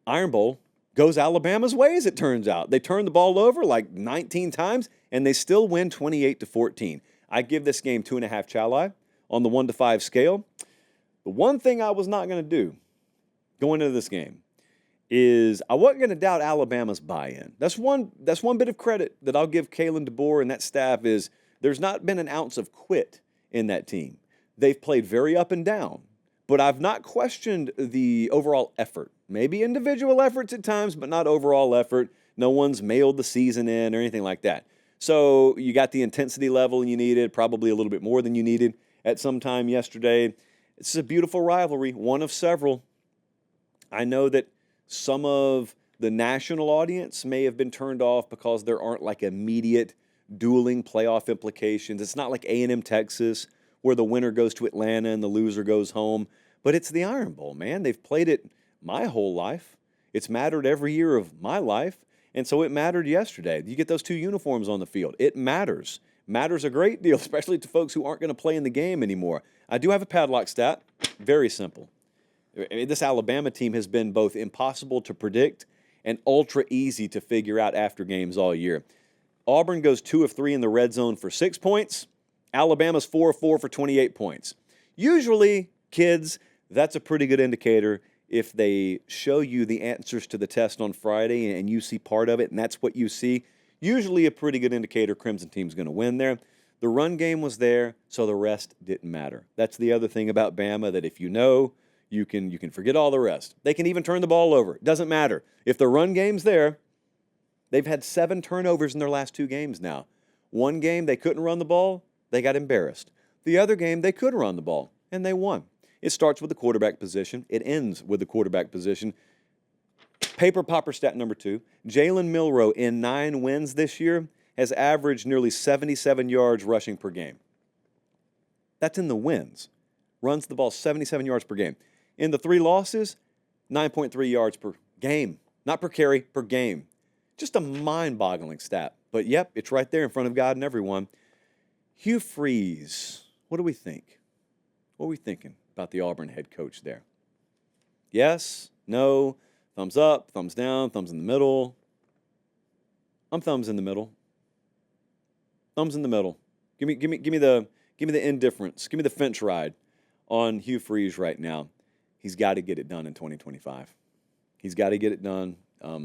Iron Bowl goes Alabama's way, as it turns out. They turn the ball over like 19 times, and they still win 28-14. I give this game 2.5 Chalai on the 1 to 5 scale. The one thing I was not going to do going into this game is I wasn't going to doubt Alabama's buy-in. That's one bit of credit that I'll give Kalen DeBoer and that staff is there's not been an ounce of quit in that team. They've played very up and down, but I've not questioned the overall effort. Maybe individual efforts at times, but not overall effort. No one's mailed the season in or anything like that. So you got the intensity level you needed, probably a little bit more than you needed at some time yesterday. It's a beautiful rivalry, one of several. I know that some of the national audience may have been turned off because there aren't like immediate dueling playoff implications. It's not like A&M Texas where the winner goes to Atlanta and the loser goes home. But it's the Iron Bowl, man. They've played it my whole life. It's mattered every year of my life. And so it mattered yesterday. You get those two uniforms on the field. It matters. Matters a great deal, especially to folks who aren't going to play in the game anymore. I do have a padlock stat. Very simple. This Alabama team has been both impossible to predict and ultra easy to figure out after games all year. Auburn goes 2 of 3 in the red zone for 6 points. Alabama's 4 of 4 for 28 points. Usually, kids, that's a pretty good indicator if they show you the answers to the test on Friday and you see part of it and that's what you see. Usually a pretty good indicator Crimson team's going to win there. The run game was there, so the rest didn't matter. That's the other thing about Bama, that if you know, you can forget all the rest. They can even turn the ball over. It doesn't matter. If the run game's there, they've had 7 turnovers in their last 2 games now. One game, they couldn't run the ball. They got embarrassed. The other game, they could run the ball, and they won. It starts with the quarterback position. It ends with the quarterback position. Paper popper stat number 2. Jalen Milroe, in 9 wins this year, has averaged nearly 77 yards rushing per game. That's in the wins. Runs the ball 77 yards per game. In the 3 losses, 9.3 yards per game. Not per carry, per game. Just a mind-boggling stat. But, yep, it's right there in front of God and everyone. Hugh Freeze, what do we think? What are we thinking about the Auburn head coach there? Yes? No? Thumbs up? Thumbs down? Thumbs in the middle? I'm thumbs in the middle. Thumbs in the middle. Give me the indifference. Give me the fence ride on Hugh Freeze right now. He's got to get it done in 2025. He's got to get it done. A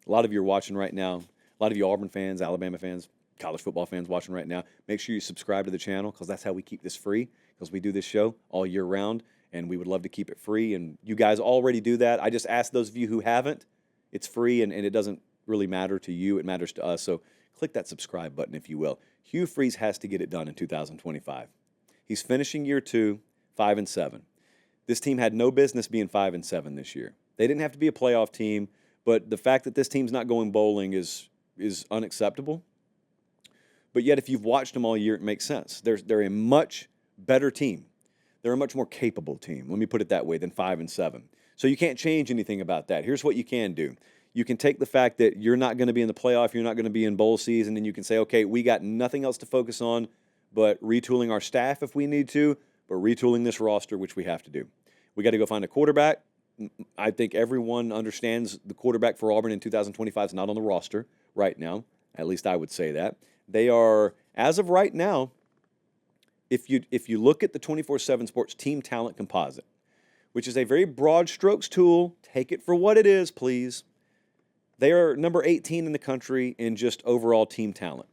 lot of you are watching right now. A lot of you Auburn fans, Alabama fans, college football fans watching right now. Make sure you subscribe to the channel because that's how we keep this free, because we do this show all year round, and we would love to keep it free. And you guys already do that. I just ask those of you who haven't. It's free, and it doesn't really matter to you. It matters to us. So click that subscribe button, if you will. Hugh Freeze has to get it done in 2025. He's finishing year 2, 5-7. This team had no business being 5-7 this year. They didn't have to be a playoff team, but the fact that this team's not going bowling is unacceptable. But yet, if you've watched them all year, it makes sense. They're a much better team. They're a much more capable team, let me put it that way, than 5-7. So you can't change anything about that. Here's what you can do. You can take the fact that you're not going to be in the playoff, you're not going to be in bowl season, and you can say, okay, we got nothing else to focus on but retooling our staff if we need to, but retooling this roster, which we have to do. We got to go find a quarterback. I think everyone understands the quarterback for Auburn in 2025 is not on the roster right now. At least I would say that. They are, as of right now, if you look at the 24/7 Sports Team Talent Composite, which is a very broad strokes tool, take it for what it is, please. They are number 18 in the country in just overall team talent.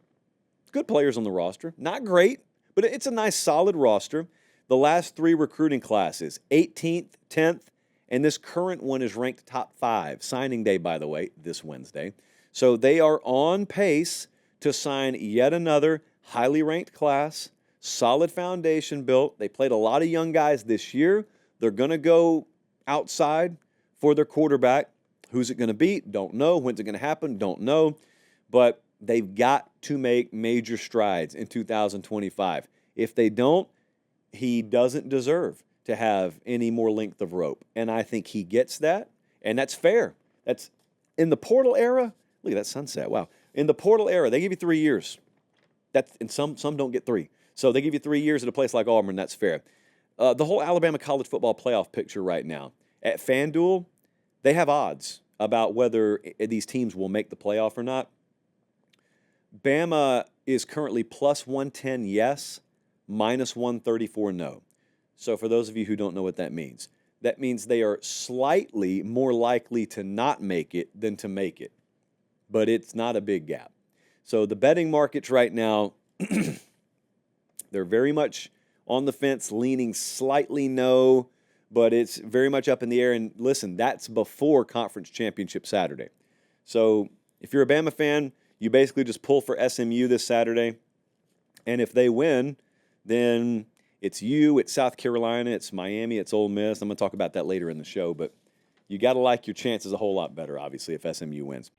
Good players on the roster. Not great, but it's a nice, solid roster. The last 3 recruiting classes, 18th, 10th, and this current one is ranked top 5. Signing day, by the way, this Wednesday. So they are on pace to sign yet another highly ranked class, solid foundation built. They played a lot of young guys this year. They're going to go outside for their quarterback. Who's it going to beat? Don't know. When's it going to happen? Don't know. But they've got to make major strides in 2025. If they don't, he doesn't deserve to have any more length of rope. And I think he gets that, and that's fair. That's in the portal era. Look at that sunset. Wow. In the portal era, they give you 3 years. And some don't get 3. So they give you 3 years at a place like Auburn. That's fair. The whole Alabama college football playoff picture right now. At FanDuel, they have odds about whether these teams will make the playoff or not. Bama is currently plus 110 yes, minus 134 no. So for those of you who don't know what that means they are slightly more likely to not make it than to make it. But it's not a big gap. So the betting markets right now, they're very much on the fence, leaning slightly no, but it's very much up in the air. And listen, that's before Conference Championship Saturday. So if you're a Bama fan, you basically just pull for SMU this Saturday. And if they win, then it's you, it's South Carolina, it's Miami, it's Ole Miss. I'm going to talk about that later in the show, but you got to like your chances a whole lot better, obviously, if SMU wins.